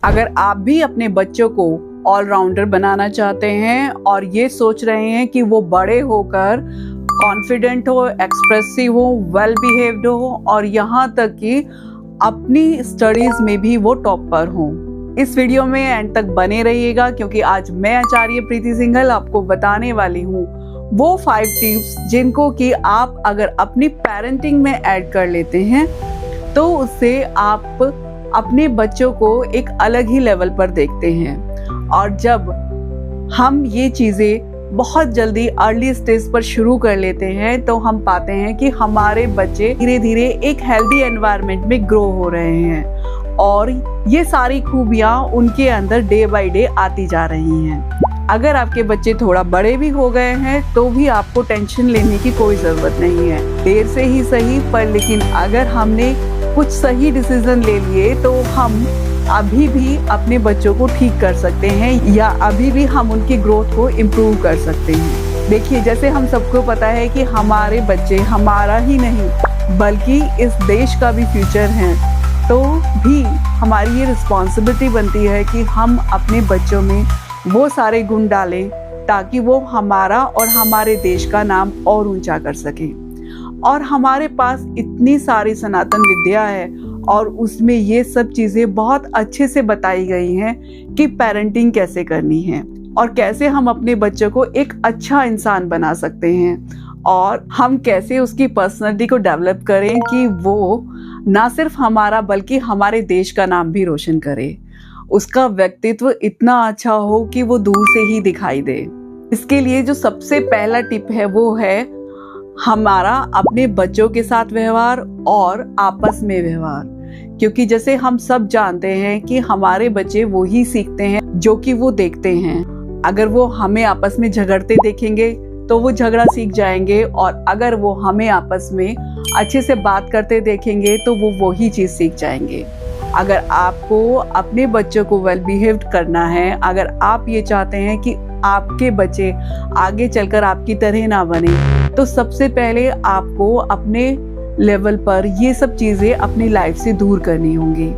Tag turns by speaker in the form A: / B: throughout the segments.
A: अगर आप भी अपने बच्चों को ऑलराउंडर बनाना चाहते हैं और ये सोच रहे हैं कि वो बड़े होकर कॉन्फिडेंट हो, एक्सप्रेसिव हो, वेल बिहेव्ड हो और यहाँ तक कि अपनी स्टडीज में भी वो टॉपर हो, इस वीडियो में एंड तक बने रहिएगा क्योंकि आज मैं आचार्य प्रीति सिंघल आपको बताने वाली हूँ वो 5 टिप्स जिनको कि आप अगर अपनी पेरेंटिंग में ऐड कर लेते हैं तो उससे आप अपने बच्चों को एक अलग ही लेवल पर देखते हैं। और जब हम ये चीज़ें बहुत जल्दी अर्ली स्टेज पर शुरू कर लेते हैं तो हम पाते हैं कि हमारे बच्चे धीरे धीरे एक हेल्दी एनवायरनमेंट में ग्रो हो रहे हैं और ये सारी खूबियाँ उनके अंदर डे बाय डे आती जा रही हैं। अगर आपके बच्चे थोड़ा बड़े भी हो गए हैं तो भी आपको टेंशन लेने की कोई ज़रूरत नहीं है, देर से ही सही पर लेकिन अगर हमने कुछ सही डिसीजन ले लिए तो हम अभी भी अपने बच्चों को ठीक कर सकते हैं या अभी भी हम उनकी ग्रोथ को इम्प्रूव कर सकते हैं। देखिए, जैसे हम सबको पता है कि हमारे बच्चे हमारा ही नहीं बल्कि इस देश का भी फ्यूचर हैं, तो भी हमारी ये रिस्पॉन्सिबिलिटी बनती है कि हम अपने बच्चों में वो सारे गुण डालें ताकि वो हमारा और हमारे देश का नाम और ऊंचा कर सकें। और हमारे पास इतनी सारी सनातन विद्या है और उसमें ये सब चीज़ें बहुत अच्छे से बताई गई हैं कि पेरेंटिंग कैसे करनी है और कैसे हम अपने बच्चों को एक अच्छा इंसान बना सकते हैं और हम कैसे उसकी पर्सनैलिटी को डेवलप करें कि वो ना सिर्फ हमारा बल्कि हमारे देश का नाम भी रोशन करे, उसका व्यक्तित्व इतना अच्छा हो कि वो दूर से ही दिखाई दे। इसके लिए जो सबसे पहला टिप है वो है हमारा अपने बच्चों के साथ व्यवहार और आपस में व्यवहार, क्योंकि जैसे हम सब जानते हैं कि हमारे बच्चे वो ही सीखते हैं जो कि वो देखते हैं। अगर वो हमें आपस में झगड़ते देखेंगे तो वो झगड़ा सीख जाएंगे और अगर वो हमें आपस में अच्छे से बात करते देखेंगे तो वो वही चीज़ सीख जाएंगे। अगर आपको अपने बच्चों को वेल बिहेव्ड करना है, अगर आप ये चाहते हैं कि आपके बच्चे आगे चलकर आपकी तरह ना बने, तो सबसे पहले आपको अपने लेवल पर ये सब चीज़ें अपनी लाइफ से दूर करनी होंगी।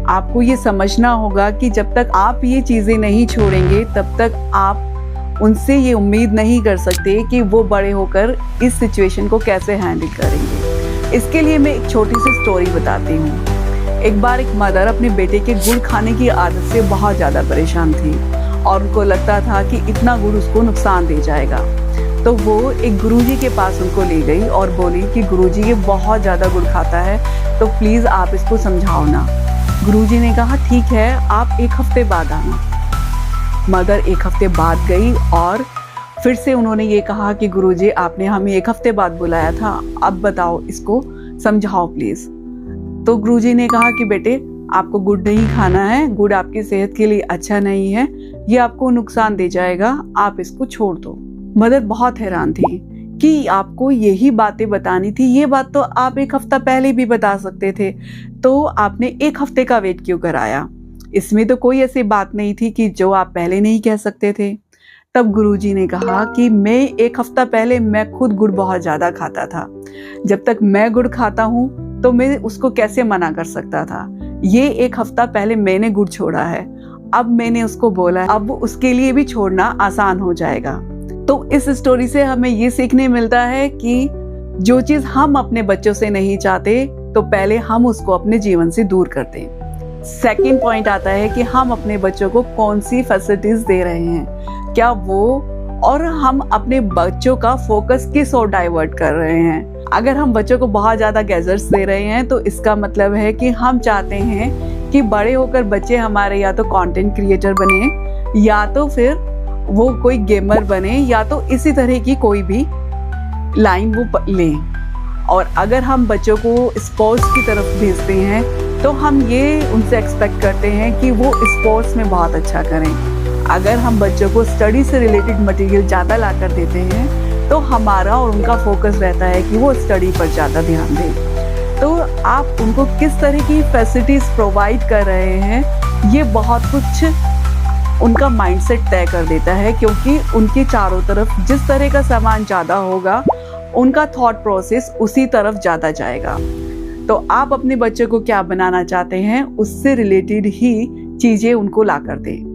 A: आपको ये समझना होगा कि जब तक आप ये चीज़ें नहीं छोड़ेंगे तब तक आप उनसे ये उम्मीद नहीं कर सकते कि वो बड़े होकर इस सिचुएशन को कैसे हैंडल करेंगे। इसके लिए मैं एक छोटी सी स्टोरी बताती हूँ। एक बार एक मदर अपने बेटे के गुड़ खाने की आदत से बहुत ज़्यादा परेशान थी और उनको लगता था कि इतना गुड़ उसको नुकसान दे जाएगा। तो वो एक गुरुजी के पास उनको ले गई और बोली कि गुरुजी ये बहुत ज़्यादा गुड़ खाता है तो प्लीज़ आप इसको समझाओ ना। गुरुजी ने कहा ठीक है, आप 1 हफ्ते बाद आना। मदर 1 हफ्ते बाद गई और फिर से उन्होंने ये कहा कि गुरुजी आपने हमें 1 हफ्ते बाद बुलाया था, अब बताओ इसको समझाओ प्लीज़। तो गुरुजी ने कहा कि बेटे आपको गुड़ नहीं खाना है, गुड़ आपकी सेहत के लिए अच्छा नहीं है, ये आपको नुकसान दे जाएगा, आप इसको छोड़ दो। मदर बहुत हैरान थी कि आपको यही बातें बतानी थी, ये बात तो आप 1 हफ्ता पहले भी बता सकते थे, तो आपने 1 हफ्ते का वेट क्यों कराया? इसमें तो कोई ऐसी बात नहीं थी कि जो आप पहले नहीं कह सकते थे। तब गुरुजी ने कहा कि मैं 1 हफ्ता पहले मैं खुद गुड़ बहुत ज़्यादा खाता था, जब तक मैं गुड़ खाता हूँ तो मैं उसको कैसे मना कर सकता था। ये 1 हफ्ता पहले मैंने गुड़ छोड़ा है, अब मैंने उसको बोला, अब उसके लिए भी छोड़ना आसान हो जाएगा। तो इस स्टोरी से हमें ये सीखने मिलता है कि जो चीज़ हम अपने बच्चों से नहीं चाहते तो पहले हम उसको अपने जीवन से दूर कर दें। सेकंड पॉइंट आता है कि हम अपने बच्चों को कौन सी फैसिलिटीज दे रहे हैं, क्या वो और हम अपने बच्चों का फोकस किस ओर डाइवर्ट कर रहे हैं। अगर हम बच्चों को बहुत ज़्यादा गैजेट्स दे रहे हैं तो इसका मतलब है कि हम चाहते हैं कि बड़े होकर बच्चे हमारे या तो कंटेंट क्रिएटर बने या तो फिर वो कोई गेमर बने या तो इसी तरह की कोई भी लाइन वो लें। और अगर हम बच्चों को स्पोर्ट्स की तरफ भेजते हैं तो हम ये उनसे एक्सपेक्ट करते हैं कि वो स्पोर्ट्स में बहुत अच्छा करें। अगर हम बच्चों को स्टडी से रिलेटेड मटेरियल ज़्यादा ला कर देते हैं तो हमारा और उनका फोकस रहता है कि वो स्टडी पर ज़्यादा ध्यान दें। तो आप उनको किस तरह की फैसिलिटीज़ प्रोवाइड कर रहे हैं ये बहुत कुछ उनका माइंडसेट तय कर देता है, क्योंकि उनके चारों तरफ जिस तरह का सामान ज़्यादा होगा उनका थॉट प्रोसेस उसी तरफ ज़्यादा जाएगा। तो आप अपने बच्चे को क्या बनाना चाहते हैं उससे रिलेटेड ही चीज़ें उनको ला कर दें।